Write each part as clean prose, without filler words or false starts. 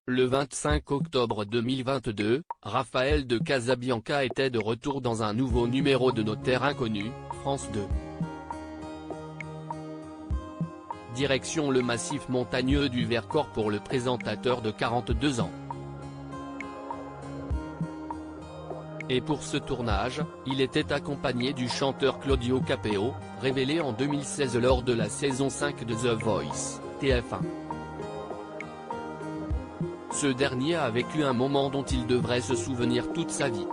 Le 25 octobre 2022, Raphaël de Casabianca était de retour dans un nouveau numéro de Nos Terres Inconnues, France 2. Direction le massif montagneux du Vercors pour le présentateur de 42 ans. Et pour ce tournage, il était accompagné du chanteur Claudio Capeo, révélé en 2016 lors de la saison 5 de The Voice, TF1. Ce dernier a vécu un moment dont il devrait se souvenir toute sa vie.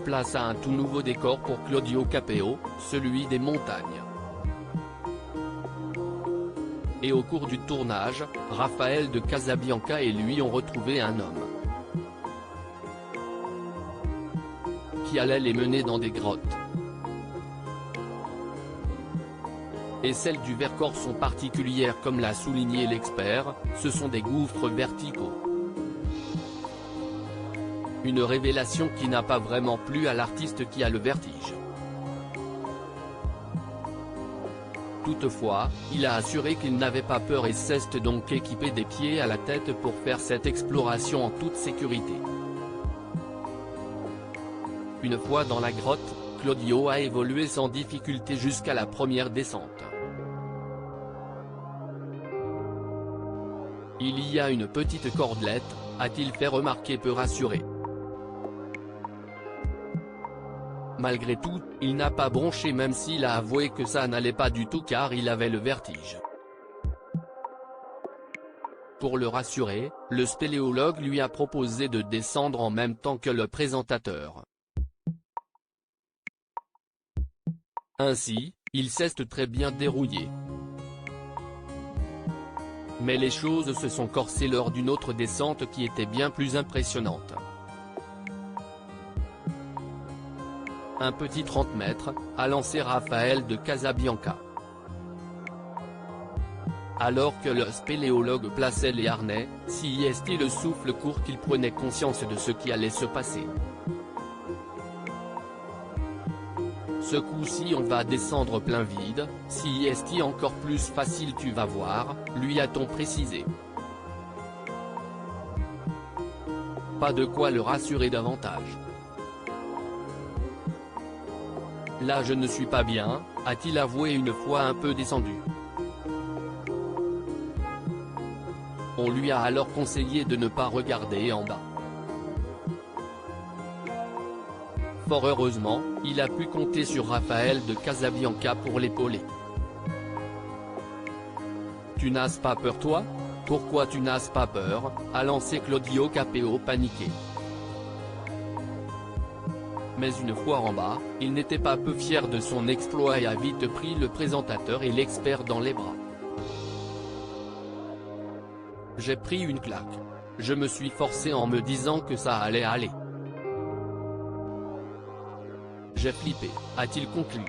Place à un tout nouveau décor pour Claudio Capeo, celui des montagnes. Et au cours du tournage, Raphaël de Casabianca et lui ont retrouvé un homme qui allait les mener dans des grottes. Et celles du Vercors sont particulières comme l'a souligné l'expert, ce sont des gouffres verticaux. Une révélation qui n'a pas vraiment plu à l'artiste qui a le vertige. Toutefois, il a assuré qu'il n'avait pas peur et s'est donc équipé des pieds à la tête pour faire cette exploration en toute sécurité. Une fois dans la grotte, Claudio a évolué sans difficulté jusqu'à la première descente. Il y a une petite cordelette, a-t-il fait remarquer peu rassuré. Malgré tout, il n'a pas bronché même s'il a avoué que ça n'allait pas du tout car il avait le vertige. Pour le rassurer, le spéléologue lui a proposé de descendre en même temps que le présentateur. Ainsi, il s'est très bien dérouillé. Mais les choses se sont corsées lors d'une autre descente qui était bien plus impressionnante. Un petit 30 mètres, a lancé Raphaël de Casabianca. Alors que le spéléologue plaçait les harnais, si est le souffle court qu'il prenait conscience de ce qui allait se passer. Ce coup-ci on va descendre plein vide, si est encore plus facile tu vas voir, lui a-t-on précisé. Pas de quoi le rassurer davantage. Là je ne suis pas bien, a-t-il avoué une fois un peu descendu. On lui a alors conseillé de ne pas regarder en bas. Fort heureusement, il a pu compter sur Raphaël de Casabianca pour l'épauler. Tu n'as pas peur toi? Pourquoi tu n'as pas peur? A lancé Claudio Capeo paniqué. Mais une fois en bas, il n'était pas peu fier de son exploit et a vite pris le présentateur et l'expert dans les bras. J'ai pris une claque. Je me suis forcé en me disant que ça allait aller. J'ai flippé, a-t-il conclu.